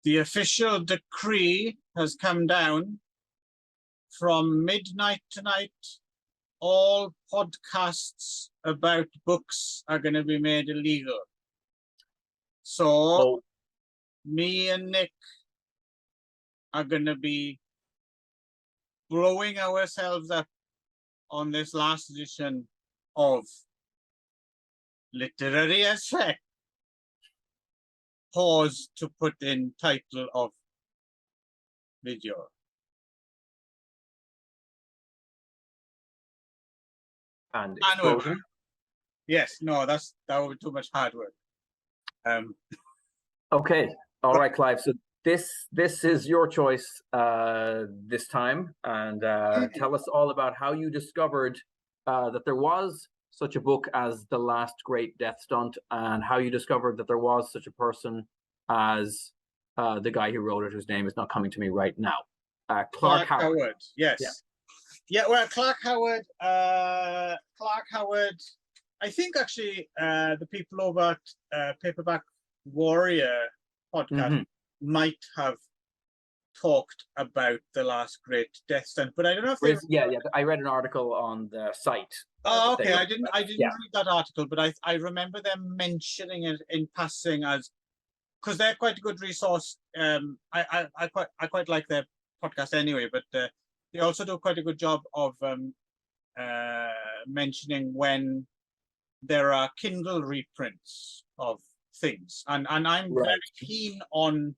The official decree has come down. From midnight tonight, all podcasts about books are going to be made illegal. So, me and Nick are going to be blowing ourselves up on this last edition of Literary as Feck. Pause to put in title of video. And explosion. Yes, no, that would be too much hard work. Okay, all right, Clive. So this is your choice this time, and tell us all about how you discovered that there was such a book as The Last Great Death Stunt, and how you discovered that there was such a person as the guy who wrote it, whose name is not coming to me right now. Clark Howard. Yes. Yeah, well, Clark Howard, I think actually the people over at Paperback Warrior podcast might have talked about The Last Great Death Stunt, but I don't know if they... I read an article on the site. Oh, okay, I didn't read that article, but I remember them mentioning it in passing as, because they're quite a good resource. I quite like their podcast anyway, but they also do quite a good job of mentioning when there are Kindle reprints of things, and I'm very keen on,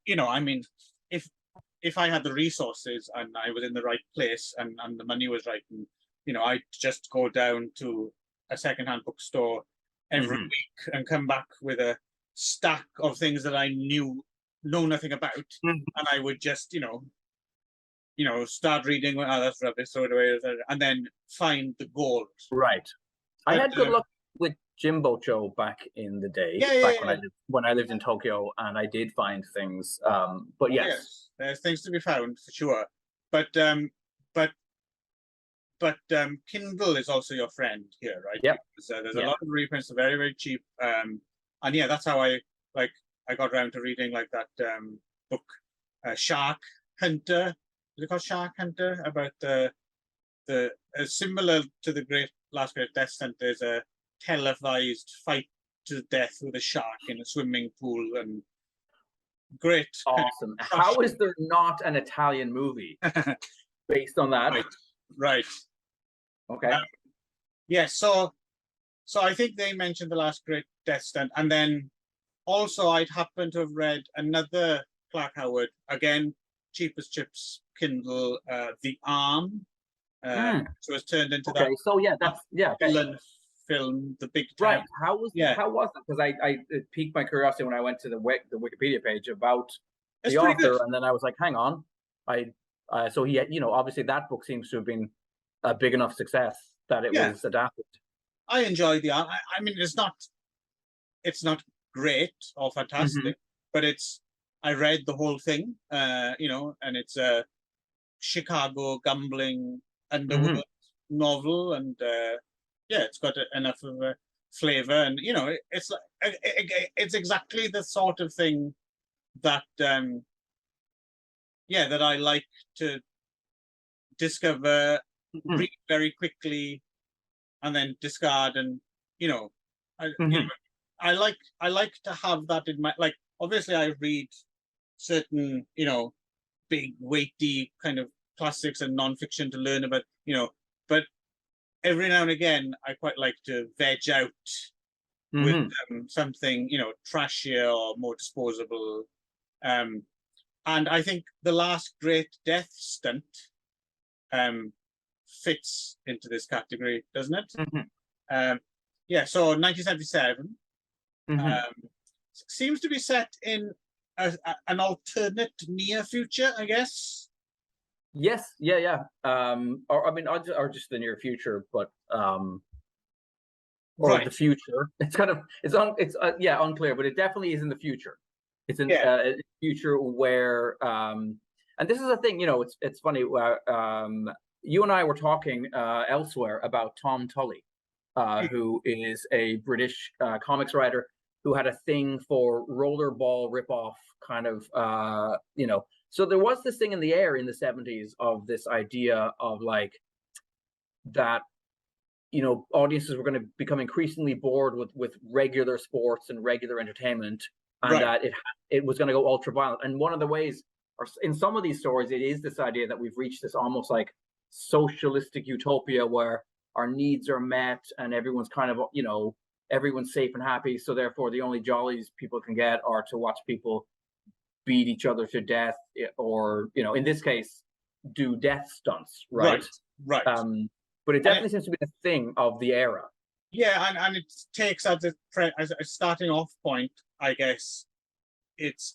you know, I mean, if I had the resources and I was in the right place and the money was right, and you know, I'd just go down to a secondhand bookstore every week and come back with a stack of things that I know nothing about, and I would just, you know, start reading. Oh, that's rubbish. So and then find the gold. Right. I had good luck with Jimbo Cho back in the day. When I lived in Tokyo, and I did find things. But yes, there's things to be found for sure. But Kindle is also your friend here, right? Yep. So there's a lot of reprints, very, very cheap. And yeah, that's how I got around to reading like that book, Shark Hunter. Is it called Shark Hunter? About the similar to the Last Great Death Stunt. There's a televised fight to the death with a shark in a swimming pool, and great. Awesome. How is there not an Italian movie based on that? Right. Okay. So I think they mentioned The Last Great Death Stunt, and then also I'd happened to have read another Clark Howard, again, cheap as chips, Kindle, The Arm. So it's turned into that. So that's villain film, The Big Town. Right. How was it? Because it piqued my curiosity when I went to the Wikipedia page about the author, and then I was like, hang on, so he had, obviously that book seems to have been a big enough success that it was adapted. I enjoyed The Arm. I mean, it's not great or fantastic, but I read the whole thing, and it's a Chicago gambling underworld novel, and it's got enough of a flavor, and it's exactly the sort of thing that that I like to discover, read very quickly, and then discard, and I like to have that in my, like, obviously I read certain big weighty kind of classics and non-fiction to learn about, but every now and again I quite like to veg out with something trashier or more disposable, and I think The Last Great Death Stunt fits into this category, doesn't it? So 1977 seems to be set in an alternate near future, I guess. Yes, or just the near future, but the future. It's kind of unclear, but it definitely is in the future. It's in a future where and this is a thing, it's funny. You and I were talking elsewhere about Tom Tully, who is a British comics writer who had a thing for rollerball ripoff kind of, So there was this thing in the air in the 70s of this idea of like that, audiences were going to become increasingly bored with regular sports and regular entertainment, and that it was going to go ultra violent. And one of the ways, or in some of these stories, it is this idea that we've reached this almost like socialistic utopia where our needs are met and everyone's kind of, everyone's safe and happy. So therefore, the only jollies people can get are to watch people beat each other to death, or, in this case, do death stunts, right? Right. But it definitely seems to be the thing of the era. Yeah, and it takes as a starting off point, I guess. It's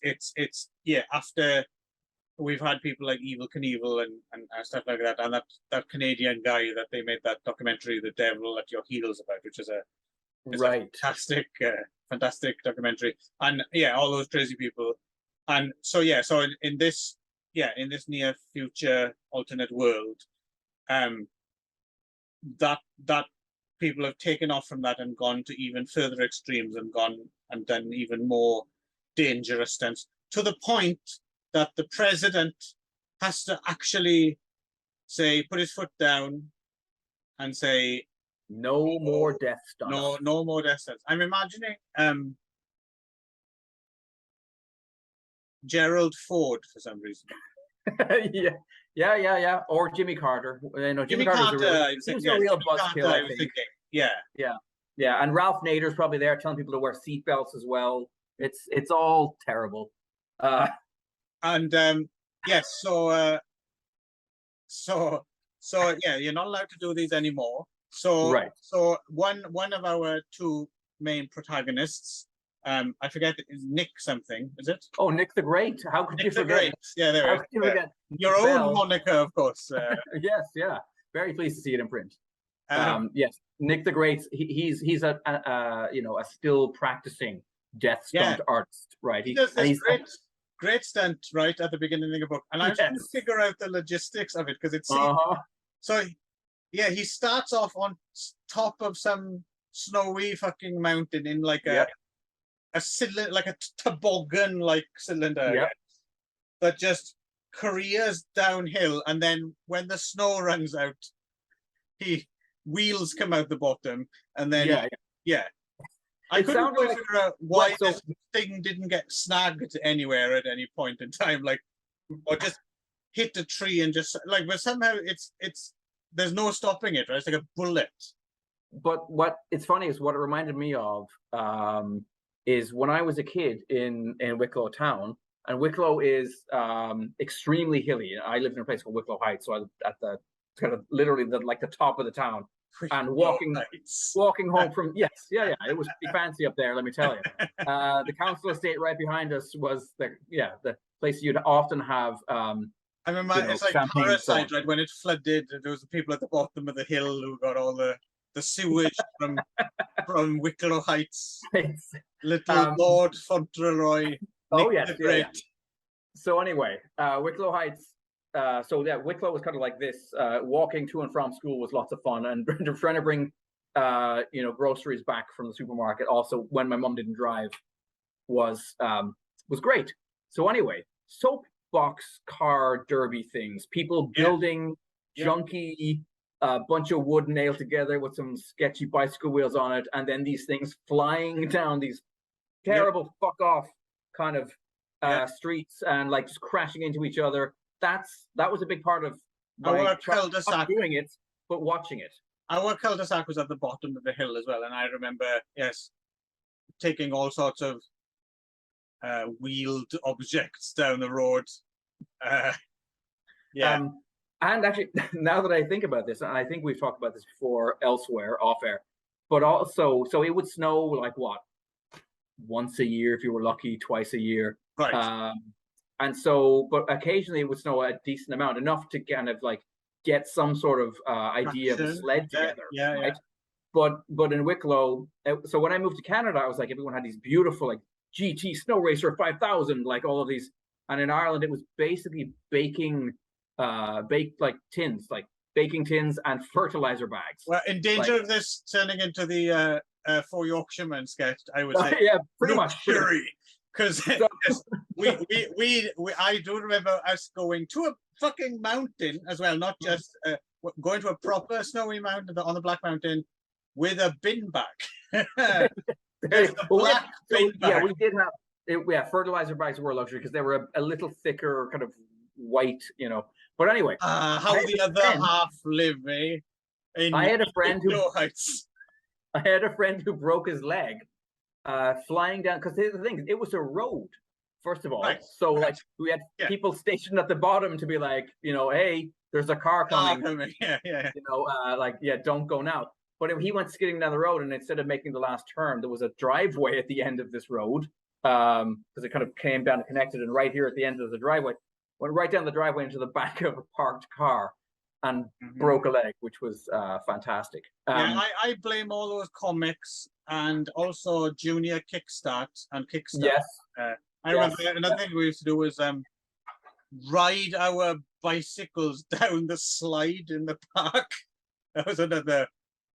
after we've had people like Evel Knievel and stuff like that, and that Canadian guy that they made that documentary, The Devil at Your Heels, about, which is a fantastic documentary, and all those crazy people, and so in this near future alternate world, that people have taken off from that and gone to even further extremes and gone and done even more dangerous stunts, to the point that the president has to actually put his foot down and say, no more death stunts. No more death stunts. I'm imagining Gerald Ford for some reason. Yeah. Or Jimmy Carter. Jimmy Carter. He's a real buzzkill, I think. Yeah. And Ralph Nader's probably there telling people to wear seatbelts as well. It's all terrible. Yes, so you're not allowed to do these anymore. So one of our two main protagonists, I forget, is Nick something, is it? Oh, Nick the Great. How could you forget? Yeah, there we go. Your own moniker, of course. Yes, yeah. Very pleased to see it in print. Yes, Nick the Great. He's a still practicing death stunt artist, right? He does this great stunt right at the beginning of the book, and I was trying to figure out the logistics of it, because it seems so. Yeah, he starts off on top of some snowy fucking mountain in like a cylinder, like a toboggan like cylinder, that just careers downhill, and then when the snow runs out, wheels come out the bottom, and then I couldn't quite figure out why this thing didn't get snagged anywhere at any point in time, or just hit a tree and just but somehow it's there's no stopping it, right? It's like a bullet. But what it's funny is what it reminded me of is when I was a kid in Wicklow town, and Wicklow is extremely hilly. I lived in a place called Wicklow Heights, so I was at the kind of literally the top of the town. And walking home from it was pretty fancy up there, let me tell you. The council estate right behind us was the place you'd often have I remember it's like Parasite, right? When it flooded, there was the people at the bottom of the hill who got all the sewage from Wicklow Heights. Little Lord Fauntleroy. Yeah. So anyway, Wicklow Heights. Wicklow was kind of like this. Walking to and from school was lots of fun, and trying to bring, groceries back from the supermarket. Also, when my mom didn't drive, was great. So anyway, soapbox car derby things. People building junky, bunch of wood nailed together with some sketchy bicycle wheels on it, and then these things flying down these terrible fuck off kind of streets and just crashing into each other. That was a big part of our cul-de-sac, doing it, but watching it. Our cul-de-sac was at the bottom of the hill as well, and I remember taking all sorts of wheeled objects down the road. And actually, now that I think about this, and I think we've talked about this before elsewhere off air, but also, so it would snow once a year if you were lucky, twice a year, right? And so, but occasionally it would snow a decent amount, enough to kind of get some sort of idea of a sled together, right? But in Wicklow, so when I moved to Canada, I was everyone had these beautiful GT Snow Racer 5000, all of these, and in Ireland it was basically baking tins, baking tins and fertilizer bags. Well, in danger of this turning into the For Yorkshiremen sketch, I would say, yeah, pretty much. Luxury. Because I do remember us going to a fucking mountain as well, not just going to a proper snowy mountain on the Black Mountain with a bin bag. Black bin bag. Yeah, we did have fertilizer bags were a luxury because they were a little thicker, kind of white, you know. But anyway, how the other half live, eh? I had a friend who broke his leg flying down, because here's the thing, it was a road, first of all. Right. So like we had people stationed at the bottom to be like, you know, hey, there's a car coming. Yeah. You know, don't go now. But he went skidding down the road, and instead of making the last turn, there was a driveway at the end of this road, because it kind of came down and connected, and right here at the end of the driveway, went right down the driveway into the back of a parked car and broke a leg, which was fantastic. I blame all those comics and also Junior Kickstart and Kickstart. Yes. I remember another thing we used to do was ride our bicycles down the slide in the park. That was another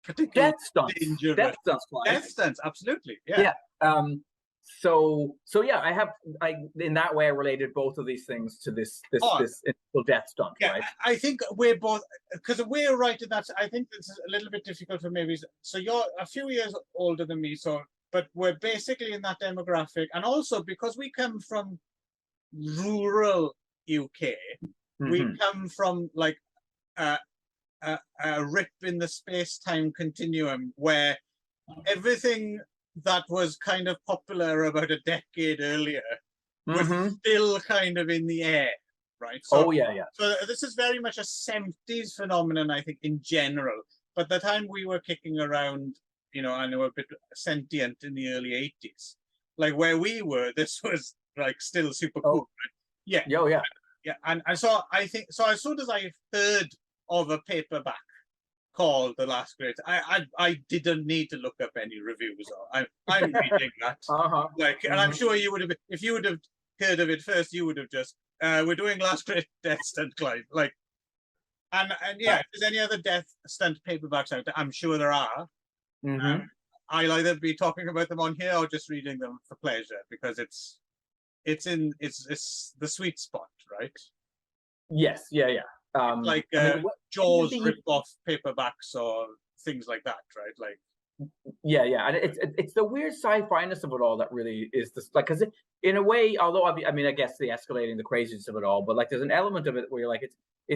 particular danger. Death stunts, absolutely. Yeah. So I in that way I related both of these things to this death stunt. Yeah, right? I think we're both, because we're right in that. I think this is a little bit difficult for maybe. So you're a few years older than me, but we're basically in that demographic, and also because we come from rural UK, we come from like a rip in the space-time continuum where everything that was kind of popular about a decade earlier was still kind of in the air, right? So, So this is very much a 70s phenomenon, I think, in general. But the time we were kicking around, you know, I know a bit sentient in the early 80s. Like where we were, this was like still super cool. Right? Yeah. Yeah. And so I think, so as soon as I heard of a paperback called The Last Great, I didn't need to look up any reviews. I'm reading that. Like, and I'm sure you would have, if you would have heard of it first, you would have just, we're doing Last Great Death Stunt, Clive. Like, and yeah, if there's any other Death Stunt paperbacks out there, I'm sure there are. I'll either be talking about them on here or just reading them for pleasure, because it's the sweet spot, right? Yes, like Jaws rip-off paperbacks or things like that, right? Like, and it's the weird sci-fi-ness of it all that really is this, like, because in a way, although I mean, I guess the escalating, the craziness of it all, but like there's an element of it where you're like,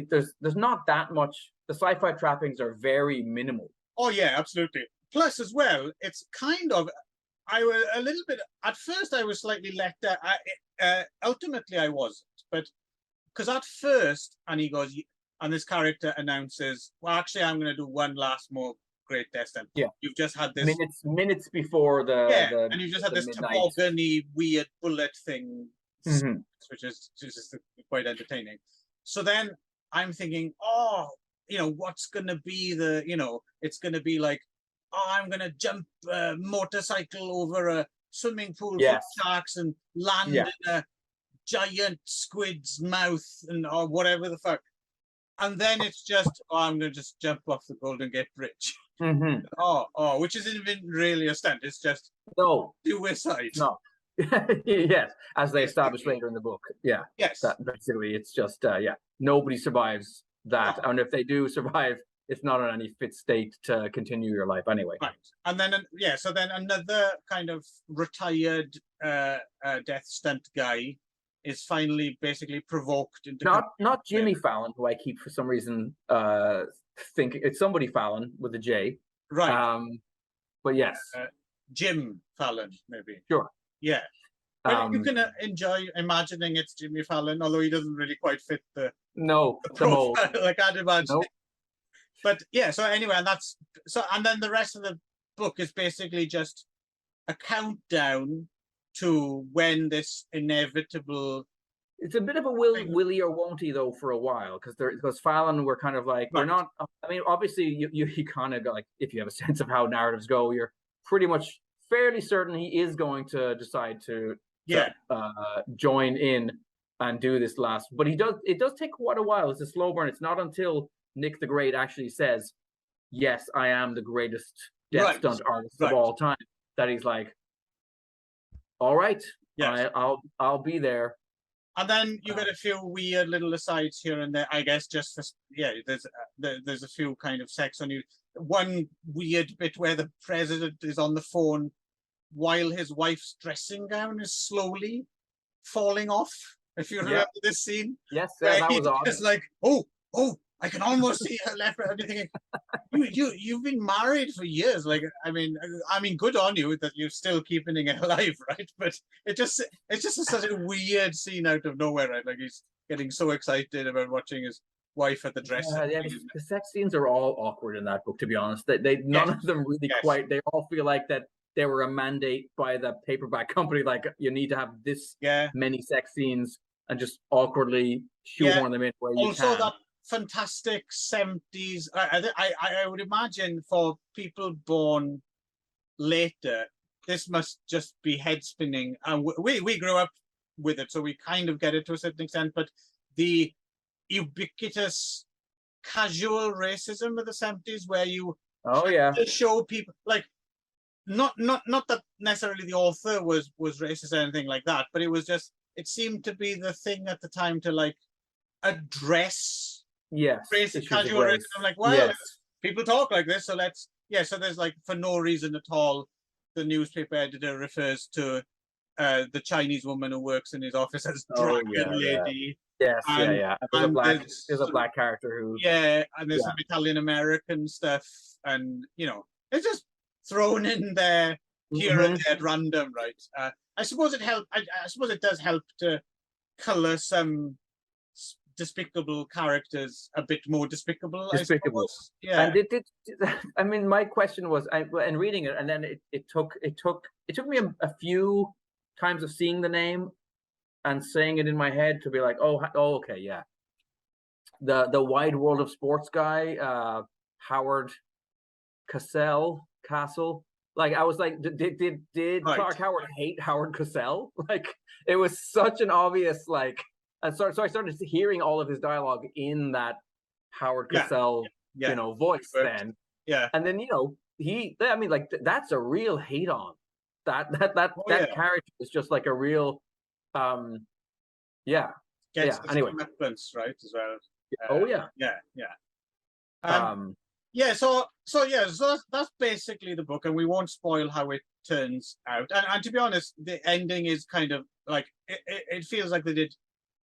there's not that much. The sci-fi trappings are very minimal. Oh yeah, absolutely. Plus, as well, it's kind of, I was a little bit at first. I was slightly let down. Ultimately, I wasn't, but because at first, and he goes, and this character announces, well, actually, I'm going to do one last more great death stunt. Yeah, you've just had this minutes before the and you've just had this toboggan-y weird bullet thing, which is quite entertaining. So then I'm thinking, oh, you know, what's going to be the, you know, it's going to be like, oh, I'm going to jump a motorcycle over a swimming pool full of sharks and land in a giant squid's mouth and or whatever the fuck. And then it's just, oh, I'm going to just jump off the Golden Gate Bridge. Which isn't even really a stunt. It's just suicide. No. Yes, as they establish later in the book. Yeah. Yes. That basically, it's just, nobody survives that. And if they do survive, it's not in any fit state to continue your life anyway. Right. And then, so then another kind of retired death stunt guy is finally basically provoked into not Jimmy Fallon, who I keep for some reason thinking it's somebody Fallon with a J. Right. But yes. Jim Fallon, maybe. Sure. Yeah. But you can enjoy imagining it's Jimmy Fallon, although he doesn't really quite fit the mold. Like I'd imagine. Nope. But yeah, so anyway, and then the rest of the book is basically just a countdown to when this inevitable. It's a bit of a willy or won't he though for a while, because Fallon were kind of like, we're not. I mean, obviously you kind of like, if you have a sense of how narratives go, you're pretty much fairly certain he is going to decide to join in and do this last. But it does take quite a while. It's a slow burn. It's not until Nick the Great actually says, yes, I am the greatest death stunt artists of all time, that he's like, all right, I'll be there. And then you get a few weird little asides here and there, I guess, just for, there's a few kind of sex on you. One weird bit where the president is on the phone while his wife's dressing gown is slowly falling off. If you remember this scene. Yes, that was awesome. It's like, oh, I can almost see her left. I'm thinking, you've been married for years. Like, I mean, good on you that you're still keeping it alive, right? But it's just such a weird scene out of nowhere, right? Like he's getting so excited about watching his wife at the dressing. The sex scenes are all awkward in that book, to be honest. They none of them really quite. They all feel like that they were a mandate by the paperback company, like you need to have this many sex scenes, and just awkwardly shoehorn them in where you also can. That fantastic 70s. I would imagine for people born later, this must just be head spinning. And we grew up with it, so we kind of get it to a certain extent. But the ubiquitous casual racism of the 70s, where you show people like. Not that necessarily the author was racist or anything like that, but it seemed to be the thing at the time to like address racist casual racism. I'm like, people talk like this, so let's so there's like, for no reason at all, the newspaper editor refers to the Chinese woman who works in his office as Dragon Lady. Yes, There's a black character who and there's some Italian American stuff, and it's just thrown in there here and there at random, right? I suppose it helped. I suppose it does help to color some despicable characters a bit more despicable. I suppose. Yeah. And I mean, my question was, and reading it, and then it took me a few times of seeing the name and saying it in my head to be like, oh, okay, yeah. The Wide World of Sports guy, Howard Castle. Like, I was like, did Clark Howard hate Howard Cosell? Like, it was such an obvious, like, and so I started hearing all of his dialogue in that Howard Cosell, voice then. Yeah. And then, I mean, like, that's a real hate on. That character is just like a real, Gets anyway. Comeuppance, right, as well. So that's basically the book, and we won't spoil how it turns out. And to be honest, the ending is kind of like it feels like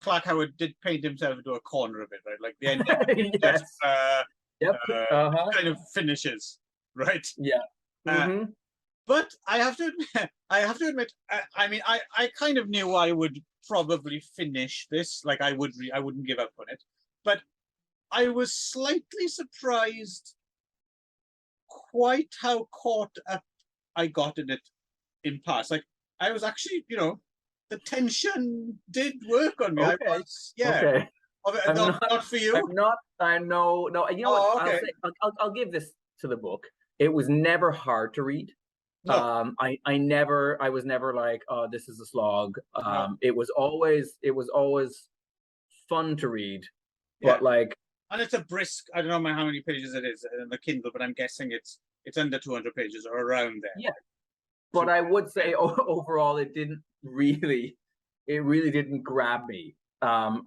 Clark Howard did paint himself into a corner of it, right? Like the ending kind of finishes, right? Yeah. But I have to admit, I mean, I kind of knew I would probably finish this. Like I wouldn't give up on it, but I was slightly surprised quite how caught up I got in it in parts. Like I was actually, the tension did work on me. Okay. Not for you. I know. No, you know what? Okay. I'll give this to the book. It was never hard to read. No. I was never like, oh, this is a slog. No. It was always fun to read. But like, and it's a brisk, I don't know how many pages it is in the Kindle, but I'm guessing it's under 200 pages or around there. Yeah. But I would say overall it really didn't grab me. Part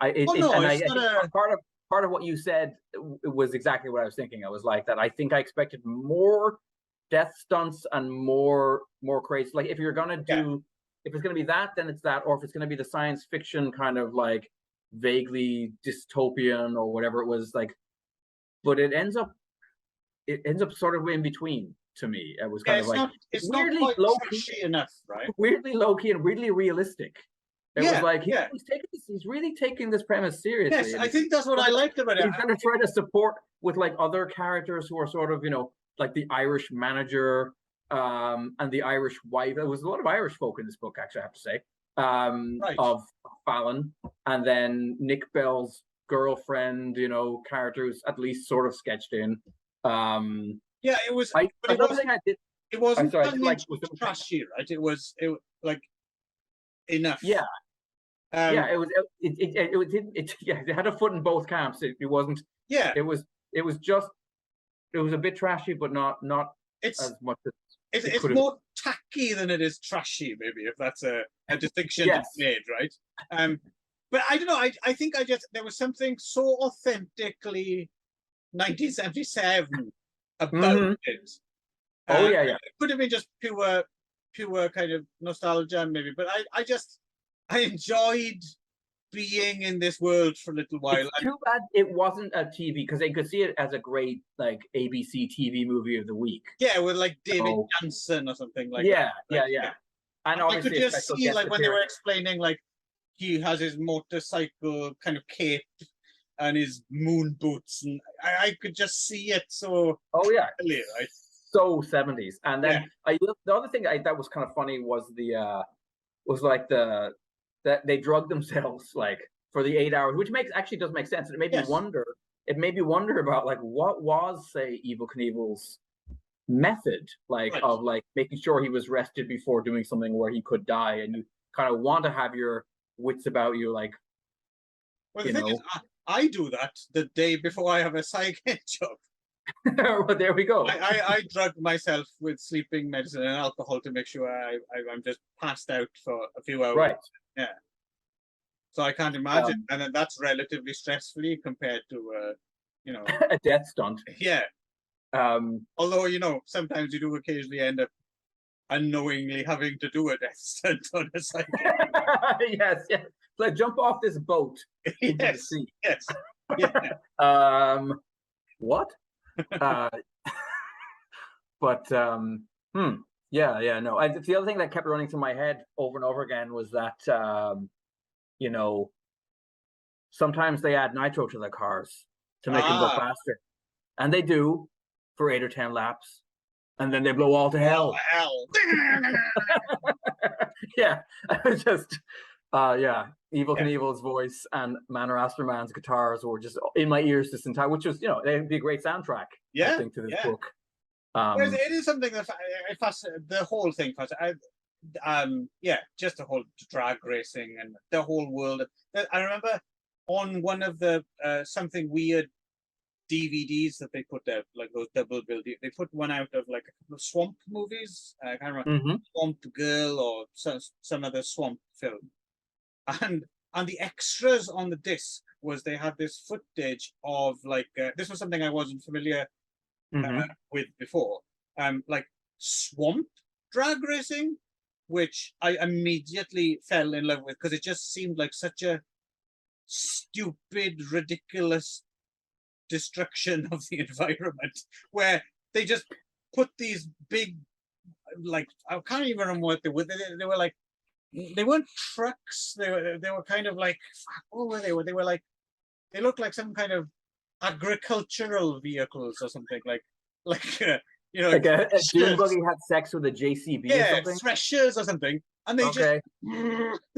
of what you said was exactly what I was thinking. I was like that. I think I expected more death stunts and more crazy. Like if you're gonna do, if it's gonna be that, then it's that, or if it's gonna be the science fiction kind of like vaguely dystopian or whatever it was like. But it ends up sort of in between to me. It was kind of like it's weirdly not low key enough, right? Weirdly low key and weirdly realistic. It was like he's really taking this premise seriously. Yes, I think that's what I liked about it. He's going to try to support with like other characters who are sort of, like the Irish manager and the Irish wife. There was a lot of Irish folk in this book, actually, I have to say, of Fallon, and then Nick Bell's girlfriend, character who's at least sort of sketched in. It was. Another thing I did. It wasn't trashy, right? It was like enough. Yeah. It was. It had a foot in both camps. It wasn't. Yeah. It was just. It was a bit trashy, but not it's as much as it's could have. more tacky than it is trashy, maybe, if that's a distinction Yes. to be made, right? But I don't know. I think there was something so authentically 1977 about it. Oh yeah. It could have been just pure kind of nostalgia, maybe. But I enjoyed being in this world for a little while. It's too bad it wasn't a TV, because they could see it as a great like ABC TV movie of the week. Yeah, with like David Jansen or something like that. Yeah. And I could obviously just see like when they were explaining like he has his motorcycle kind of cape and his moon boots, and I could just see it so clearly, right? So 70s. And then the other thing that was kind of funny was that they drugged themselves like for the 8 hours, which actually does make sense. And it made me wonder about like what was, say, Evel Knievel's method of like making sure he was rested before doing something where he could die, and you kind of want to have your wits about you, like. Well, the thing is, I do that the day before I have a psych job. Well, there we go. I drug myself with sleeping medicine and alcohol to make sure I'm just passed out for a few hours. Right. Yeah. So I can't imagine, and then that's relatively stress-free compared to, a death stunt. Yeah. Although sometimes you do occasionally end up unknowingly having to do a death stunt on a cycle. Yes. Like jump off this boat into the sea. Yes. Yeah. What? But yeah, no. The other thing that kept running through my head over and over again was that sometimes they add nitro to their cars to make them go faster, and they do for 8 or 10 laps, and then they blow all to hell. Yeah, just Evel Knievel's voice and Manor Asterman's guitars were just in my ears this entire, which was they'd be a great soundtrack. I think to this book. It is something that the whole thing. Just the whole drag racing and the whole world. I remember on one of the something weird DVDs that they put out, like those double bill. They put one out of like a couple of swamp movies. I can't remember, Swamp Girl or some other swamp film. And the extras on the disc was they had this footage of like this was something I wasn't familiar with before, like swamp drag racing, which I immediately fell in love with because it just seemed like such a stupid, ridiculous destruction of the environment, where they just put these big, like, I can't even remember what they were. They were like, they weren't trucks. They were kind of like, what were they? They were like, they looked like some kind of agricultural vehicles or something, like like a dune buggy had sex with a JCB or something? Threshers or something, and they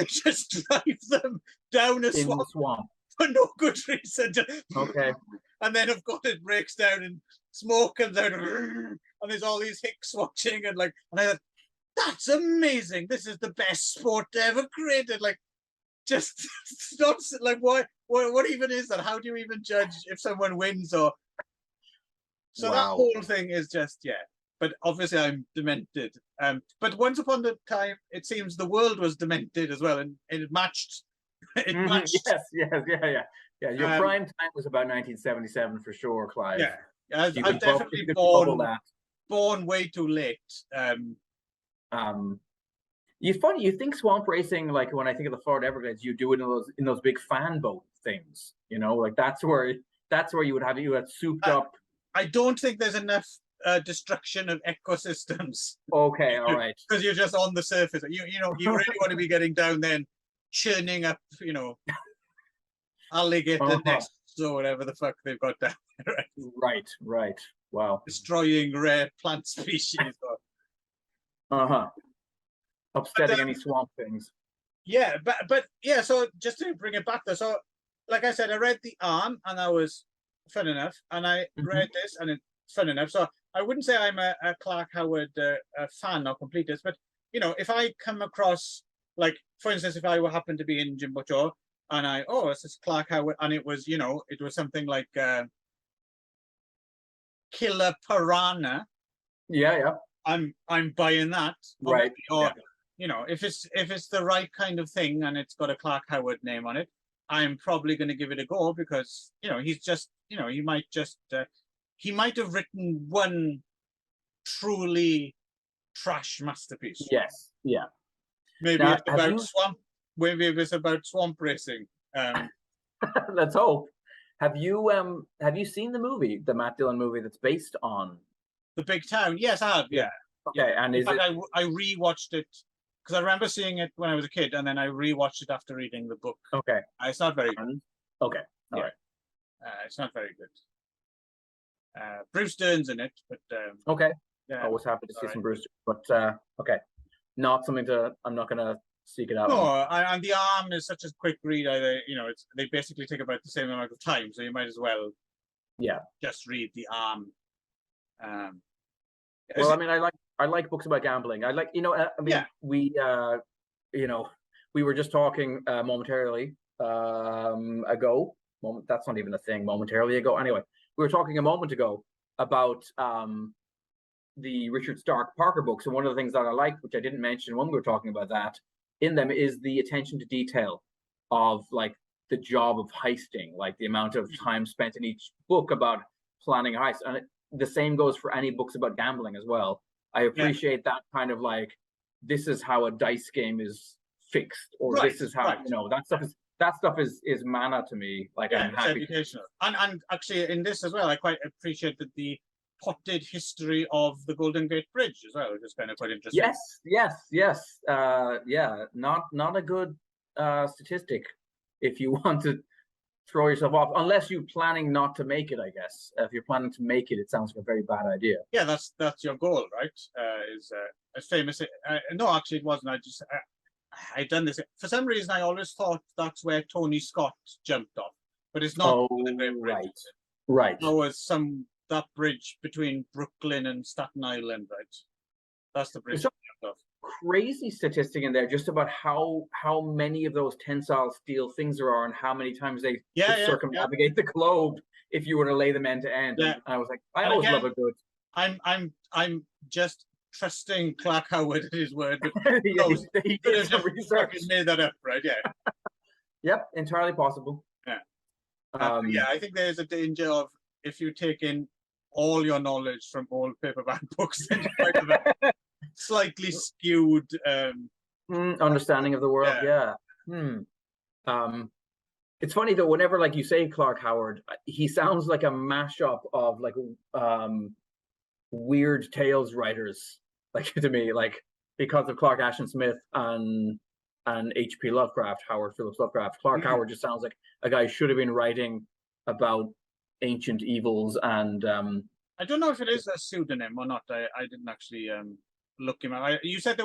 just drive them down a swamp for no good reason. And then of course it breaks down and smoke comes out, and there's all these hicks watching, and I thought, that's amazing. This is the best sport ever created. Like, just not like what even is that? How do you even judge if someone wins or? So that whole thing is just But obviously I'm demented. But once upon a time, it seems the world was demented as well, and it matched. It matched. Yes. Your prime time was about 1977 for sure, Clive. Yeah, I was definitely born way too late. You think swamp racing, like when I think of the Florida Everglades, you do it in those big fan boat things, like that's where you would have souped up. I don't think there's enough destruction of ecosystems. Okay, all right. Because you're just on the surface. You really want to be getting down there and churning up, alligator nests or whatever the fuck they've got down there. Right. Wow. Destroying rare plant species. Upsetting any swamp things. Yeah, but so just to bring it back there, so like I said, I read The Arm and that was fun enough, and I read this and it's fun enough. So I wouldn't say I'm a Clark Howard fan or completist, but if I come across, like, for instance, if I happen to be in Jimbocho and this is Clark Howard, and it was it was something like Killer Piranha, Yeah. I'm buying that. Right. Or you know, if it's the right kind of thing and it's got a Clark Howard name on it, I'm probably going to give it a go because you know he's just you know he might have written one truly trash masterpiece. Yes. Yeah. Maybe Now, it's about swamp. Maybe it's about swamp racing. Let's hope. Have you seen the movie, the Matt Dillon movie that's based on The Big Town? Yes, I have. Yeah. Okay, and In is fact, it I rewatched it because I remember seeing it when I was a kid, and then I rewatched it after reading the book. okay? It's not very good. Okay, all Yeah. right. It's not very good. Bruce Dern's in it, but Okay. yeah, Always happy to see all some right. Bruce, but okay, not something to. I'm not gonna seek it out. No, and the Arm is such a quick read. You know, they basically take about the same amount of time, so you might as well, Yeah. just read the Arm. Well, I mean, I like books about gambling. I like, I mean, Yeah. we we were just talking momentarily ago. That's not even a thing. Momentarily ago. Anyway, we were talking a moment ago about the Richard Stark Parker books, and one of the things that I like, which I didn't mention when we were talking about that, in them is the attention to detail of like the job of heisting, like the amount of time spent in each book about planning a heist, and the same goes for any books about gambling as well. I appreciate that kind of like, this is how a dice game is fixed, or this is how that stuff is manna to me. Like, I'm happy. It's educational, and actually in this as well, I quite appreciate that the potted history of the Golden Gate Bridge as well, which is kind of quite interesting. Yes. Yeah, not a good statistic if you want to throw yourself off, unless you're planning not to make it, I guess. If you're planning to make it, it sounds like a very bad idea. Yeah, that's your goal, right? Is as famous. No, actually, it wasn't. I'd done this for some reason. I always thought that's where Tony Scott jumped off, but it's not. Oh, right. There was that bridge between Brooklyn and Staten Island, right? That's the bridge. Crazy statistic in there just about how many of those tensile steel things there are and how many times they circumnavigate the globe if you were to lay them end to end. Yeah. And I was like, I always love a good. I'm just trusting Clark Howard at his word, but he did some research. Made that up, right? Yeah. Yep, entirely possible. Yeah. I think there's a danger of, if you take in all your knowledge from old paperback books, then you might have a slightly skewed understanding of the world. Yeah. It's funny though, whenever like you say Clark Howard, he sounds like a mashup of like weird tales writers, like to me, like because of Clark Ashton Smith and H.P. Lovecraft, Howard Phillips Lovecraft. Clark Howard just sounds like a guy who should have been writing about ancient evils. And I don't know if it is a pseudonym or not. I didn't actually look him up. You said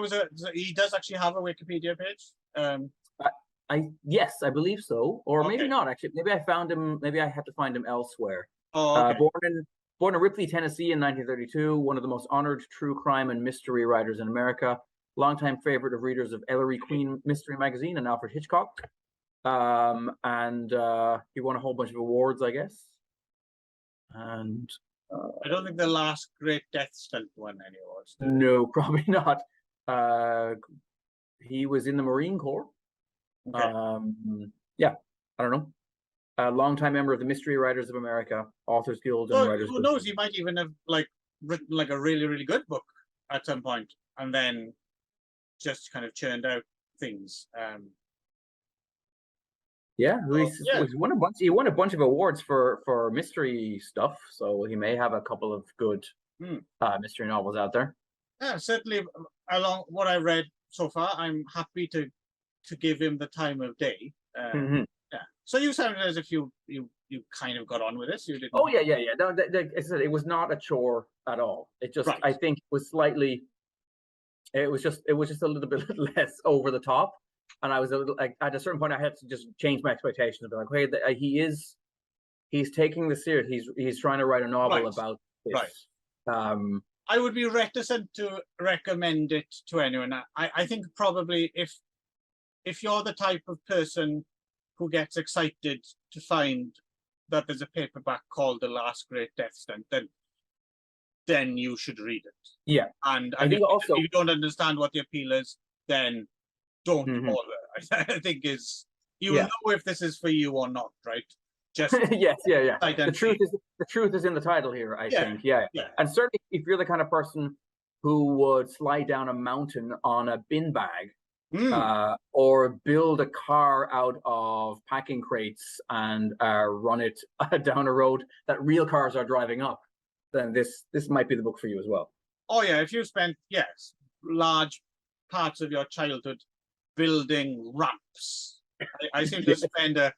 he does actually have a Wikipedia page. Yes, I believe so, or maybe not. Actually, maybe I found him. Maybe I had to find him elsewhere. Oh, okay. Born in Ripley, Tennessee, in 1932. One of the most honored true crime and mystery writers in America. Longtime favorite of readers of Ellery Queen Mystery Magazine and Alfred Hitchcock. And he won a whole bunch of awards, I guess. And I don't think the last Great Death Stunt won any awards. No, probably not. He was in the Marine Corps. Okay. Yeah, I don't know. A longtime member of the Mystery Writers of America, Authors Guild, and Writers Guild. Who knows? He might even have written like a really, really good book at some point, and then just kind of churned out things. Yeah, he won a bunch. He won a bunch of awards for mystery stuff, so he may have a couple of good mystery novels out there. Yeah, certainly. Along what I read so far, I'm happy to give him the time of day. Yeah. So you sounded as if you kind of got on with this. You didn't. Oh yeah. No, it was not a chore at all. It just I think it was slightly. It was just a little bit less over the top. And I was a little like, at a certain point, I had to just change my expectations. Be like, hey, he's taking this serious. He's trying to write a novel about this. Right. I would be reticent to recommend it to anyone. I think probably if you're the type of person who gets excited to find that there's a paperback called The Last Great Death Stunt, then then you should read it. Yeah. And I think also, if you don't understand what the appeal is, then don't Mhm. bother. I think you will Yeah. know if this is for you or not, right? Just yes, yeah. sight The and truth feel. is in the title here, I Yeah, think. Yeah. yeah. And certainly if you're the kind of person who would slide down a mountain on a bin bag, or build a car out of packing crates and run it down a road that real cars are driving up, then this might be the book for you as well. Oh yeah, if you spent large parts of your childhood building ramps, I seem to spend a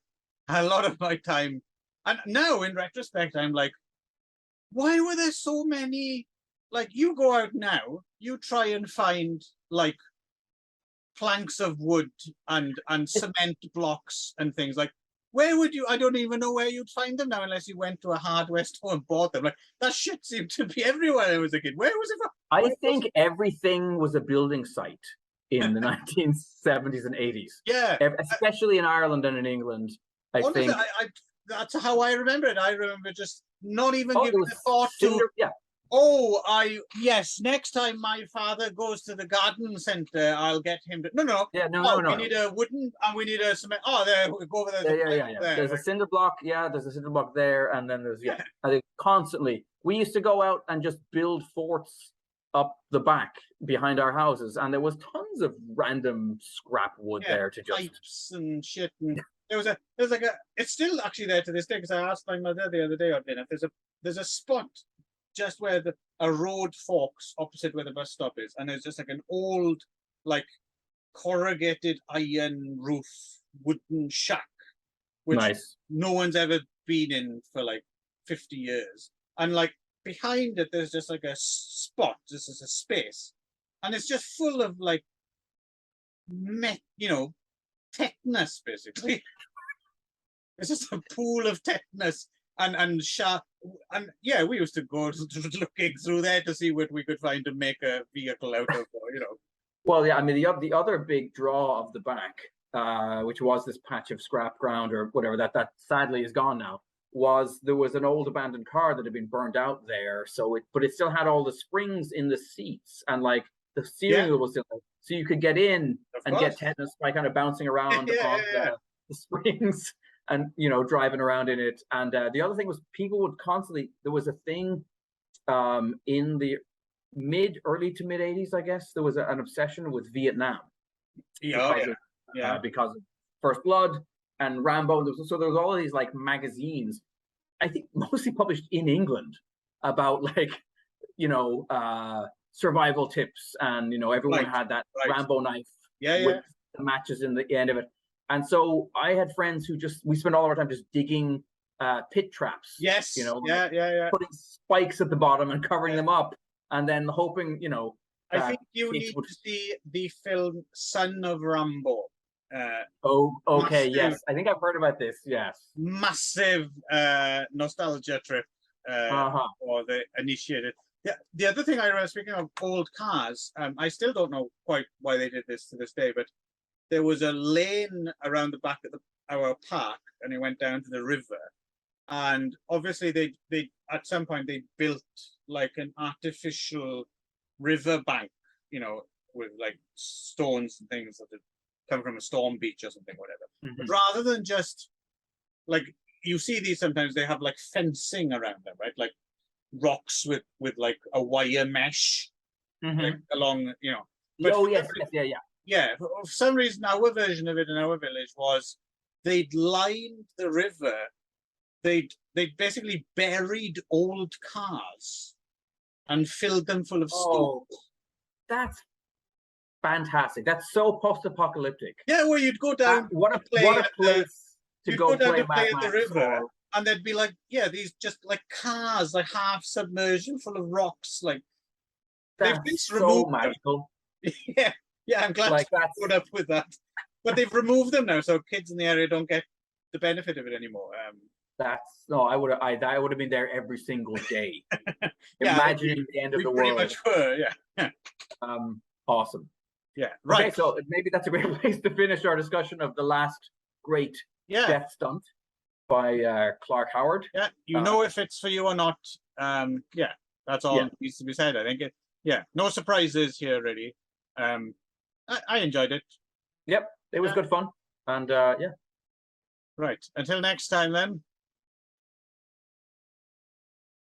lot of my time, and now in retrospect, I'm like, why were there so many? Like, you go out now, you try and find like planks of wood and cement blocks and things. Like, where would you? I don't even know where you'd find them now, unless you went to a hardware store and bought them. Like, that shit seemed to be everywhere I was a kid. Where was it from? I think everything was a building site in the 1970s and 80s. Yeah, especially in Ireland and in England. I honestly, think that's how I remember it. I remember just not even giving a thought to. Yeah. Yes, next time my father goes to the garden centre, I'll get him to. No. We need a wooden, and we need a cement. Oh, there, we go over there. Yeah. There's a cinder block. Yeah, there's a cinder block there, and then there's I think constantly we used to go out and just build forts up the back behind our houses, and there was tons of random scrap wood there to just pipes and shit. And there's like a. It's still actually there to this day, because I asked my mother the other day on dinner. There's a spot just where a road forks opposite where the bus stop is, and there's just like an old, like, corrugated iron roof wooden shack, which no one's ever been in for like 50 years, and like behind it there's just like a spot, just as a space, and it's just full of like tetanus, basically. It's just a pool of tetanus and sharp. And yeah, we used to go looking through there to see what we could find to make a vehicle out of, Well, yeah, I mean, the other big draw of the back, which was this patch of scrap ground or whatever that sadly is gone now, there was an old abandoned car that had been burned out there. But it still had all the springs in the seats, and like the steering wheel was still there, so you could get in and get tetanus by kind of bouncing around on the springs. And driving around in it. And the other thing was, people would constantly, there was a thing in the early to mid 80s, I guess, there was an obsession with Vietnam because of First Blood and Rambo. So there was all of these like magazines, I think mostly published in England, about like survival tips, and everyone had that Rambo knife with the matches in the end of it. And so I had friends who we spent all of our time just digging pit traps. Yes. Putting spikes at the bottom and covering them up, and then hoping, I think you need to see the film Son of Rambo. Okay, yes. I think I've heard about this, yes. Massive nostalgia trip for the initiated. Yeah, the other thing I remember, speaking of old cars, I still don't know quite why they did this to this day, but there was a lane around the back of our park, and it went down to the river. And obviously, they at some point they built like an artificial river bank, with like stones and things that had come from a storm beach or something, whatever. But rather than just like, you see these sometimes, they have like fencing around them, right? Like rocks with like a wire mesh like along, But yes. Yeah, for some reason, our version of it in our village was they'd lined the river. They'd basically buried old cars and filled them full of stones. That's fantastic. That's so post-apocalyptic. Yeah, well, you'd go down. What a place to go play at the river, and there'd be like, these just like cars, like half submerged and full of rocks. Like, they've been so magical. Yeah, I'm glad to put up with that. But they've removed them now, so kids in the area don't get the benefit of it anymore. I would have been there every single day. Imagining the end of the world. Pretty much were, yeah. Awesome. Yeah, right. Okay, so maybe that's a great place to finish our discussion of the last great death stunt by Clark Howard. Yeah, if it's for you or not. That's all that needs to be said. I think no surprises here really. I enjoyed it. Yep, it was good fun, and Right. Until next time then.